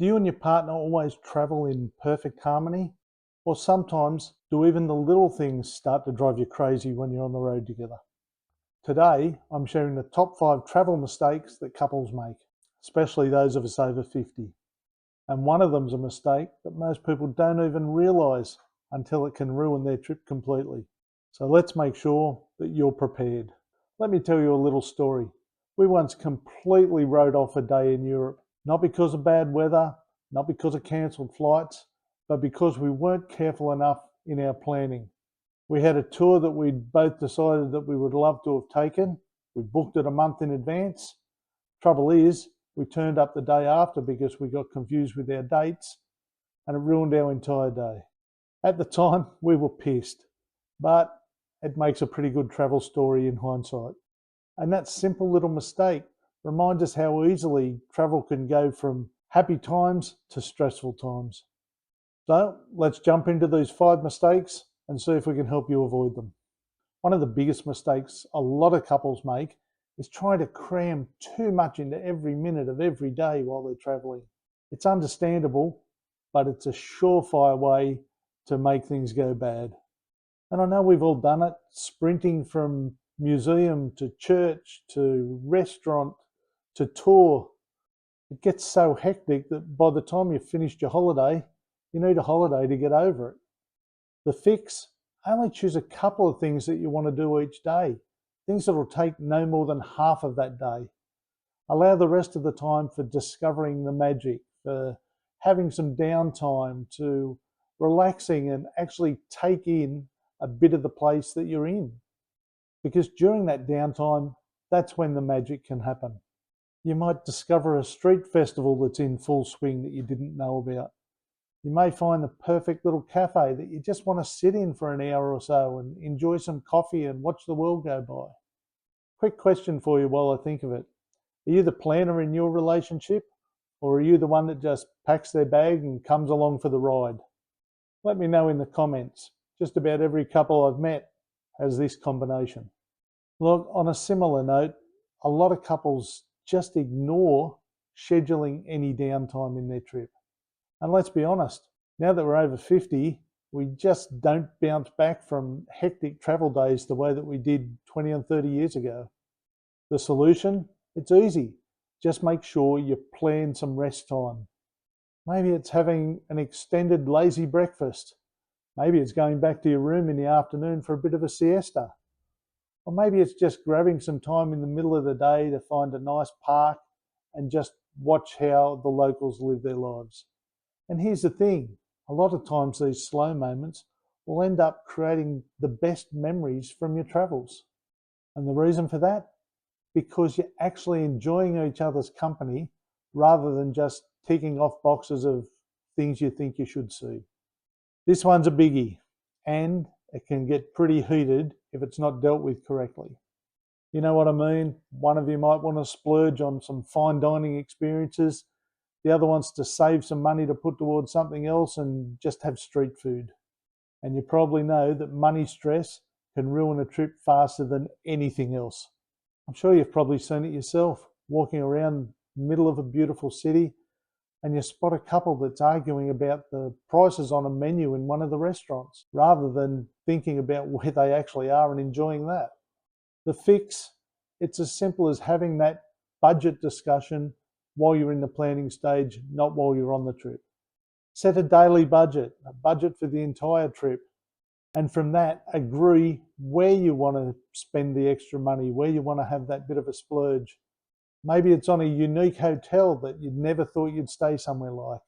Do you and your partner always travel in perfect harmony? Or sometimes do even the little things start to drive you crazy when you're on the road together? Today, I'm sharing the top 5 travel mistakes that couples make, especially those of us over 50. And one of them's a mistake that most people don't even realise until it can ruin their trip completely. So let's make sure that you're prepared. Let me tell you a little story. We once completely wrote off a day in Europe, not because of bad weather, not because of cancelled flights, but because we weren't careful enough in our planning. We had a tour that we'd both decided that we would love to have taken. We booked it a month in advance. Trouble is, we turned up the day after because we got confused with our dates and it ruined our entire day. At the time, we were pissed, but it makes a pretty good travel story in hindsight. And that simple little mistake reminds us how easily travel can go from happy times to stressful times. So let's jump into these 5 mistakes and see if we can help you avoid them. One of the biggest mistakes a lot of couples make is trying to cram too much into every minute of every day while they're traveling. It's understandable, but it's a surefire way to make things go bad. And I know we've all done it, sprinting from museum to church to restaurant to tour. It gets so hectic that by the time you've finished your holiday, you need a holiday to get over it. The fix: only choose a couple of things that you want to do each day, things that will take no more than half of that day. Allow the rest of the time for discovering the magic, for having some downtime, to relaxing and actually take in a bit of the place that you're in. Because during that downtime, that's when the magic can happen. You might discover a street festival that's in full swing that you didn't know about. You may find the perfect little cafe that you just want to sit in for an hour or so and enjoy some coffee and watch the world go by. Quick question for you while I think of it. Are you the planner in your relationship, or are you the one that just packs their bag and comes along for the ride? Let me know in the comments. Just about every couple I've met has this combination. Look, on a similar note, a lot of couples just ignore scheduling any downtime in their trip. And let's be honest, now that we're over 50, we just don't bounce back from hectic travel days the way that we did 20 and 30 years ago. The solution? It's easy. Just make sure you plan some rest time. Maybe it's having an extended lazy breakfast. Maybe it's going back to your room in the afternoon for a bit of a siesta. Or maybe it's just grabbing some time in the middle of the day to find a nice park and just watch how the locals live their lives. And here's the thing, a lot of times these slow moments will end up creating the best memories from your travels. And the reason for that? Because you're actually enjoying each other's company rather than just ticking off boxes of things you think you should see. This one's a biggie, and it can get pretty heated if it's not dealt with correctly. You know what I mean? One of you might want to splurge on some fine dining experiences. The other wants to save some money to put towards something else and just have street food. And you probably know that money stress can ruin a trip faster than anything else. I'm sure you've probably seen it yourself, walking around the middle of a beautiful city and you spot a couple that's arguing about the prices on a menu in one of the restaurants rather than thinking about where they actually are and enjoying that. The fix, it's as simple as having that budget discussion while you're in the planning stage, not while you're on the trip. Set a daily budget, a budget for the entire trip. And from that, agree where you want to spend the extra money, where you want to have that bit of a splurge. Maybe it's on a unique hotel that you'd never thought you'd stay somewhere like.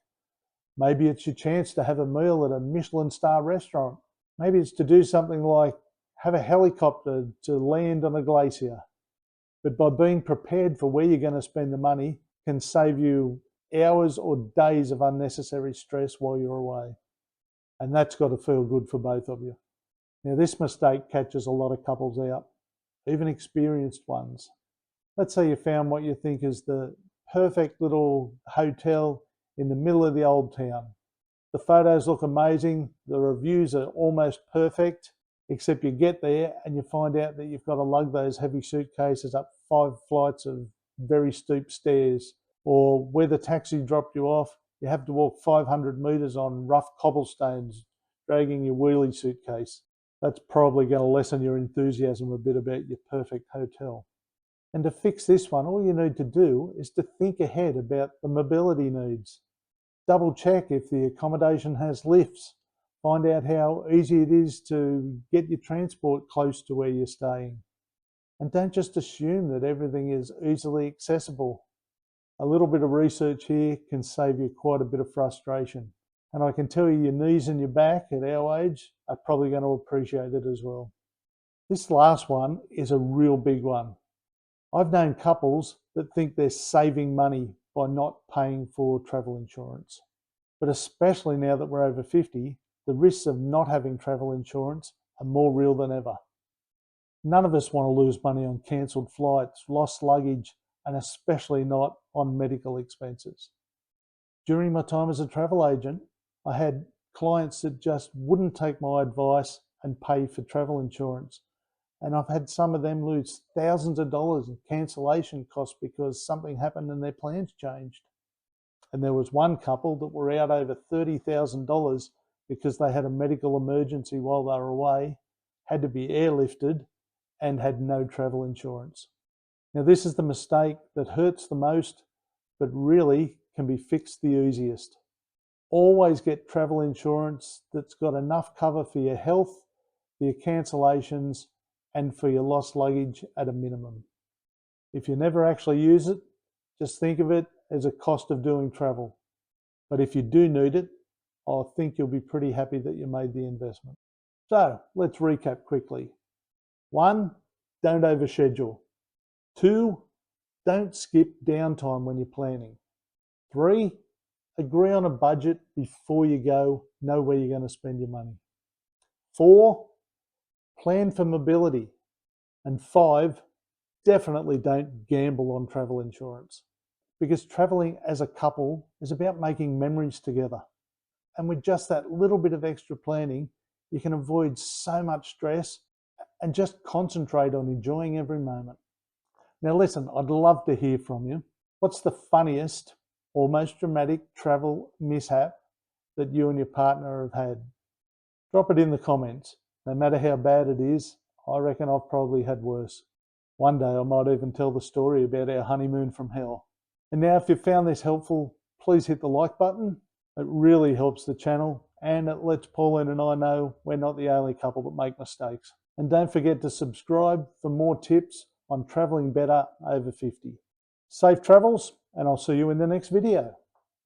Maybe it's your chance to have a meal at a Michelin star restaurant. Maybe it's to do something like have a helicopter to land on a glacier. But by being prepared for where you're going to spend the money can save you hours or days of unnecessary stress while you're away. And that's got to feel good for both of you. Now, this mistake catches a lot of couples out, even experienced ones. Let's say you found what you think is the perfect little hotel in the middle of the old town. The photos look amazing, the reviews are almost perfect, except you get there and you find out that you've got to lug those heavy suitcases up 5 flights of very steep stairs, or where the taxi dropped you off, you have to walk 500 meters on rough cobblestones, dragging your wheelie suitcase. That's probably going to lessen your enthusiasm a bit about your perfect hotel. And to fix this one, all you need to do is to think ahead about the mobility needs. Double check if the accommodation has lifts. Find out how easy it is to get your transport close to where you're staying. And don't just assume that everything is easily accessible. A little bit of research here can save you quite a bit of frustration. And I can tell you your knees and your back at our age are probably going to appreciate it as well. This last one is a real big one. I've known couples that think they're saving money by not paying for travel insurance. But especially now that we're over 50, the risks of not having travel insurance are more real than ever. None of us want to lose money on cancelled flights, lost luggage, and especially not on medical expenses. During my time as a travel agent, I had clients that just wouldn't take my advice and pay for travel insurance. And I've had some of them lose thousands of dollars in cancellation costs because something happened and their plans changed. And there was one couple that were out over $30,000 because they had a medical emergency while they were away, had to be airlifted, and had no travel insurance. Now, this is the mistake that hurts the most, but really can be fixed the easiest. Always get travel insurance that's got enough cover for your health, for your cancellations, and for your lost luggage at a minimum. If you never actually use it, just think of it as a cost of doing travel. But if you do need it, I think you'll be pretty happy that you made the investment. So let's recap quickly. 1, don't overschedule. 2, don't skip downtime when you're planning. 3, agree on a budget before you go, know where you're going to spend your money. 4, plan for mobility. And 5, definitely don't gamble on travel insurance, because traveling as a couple is about making memories together. And with just that little bit of extra planning, you can avoid so much stress and just concentrate on enjoying every moment. Now listen, I'd love to hear from you. What's the funniest or most dramatic travel mishap that you and your partner have had? Drop it in the comments. No matter how bad it is, I reckon I've probably had worse. One day I might even tell the story about our honeymoon from hell. And now if you found this helpful, please hit the like button. It really helps the channel and it lets Pauline and I know we're not the only couple that make mistakes. And don't forget to subscribe for more tips on traveling better over 50. Safe travels, and I'll see you in the next video.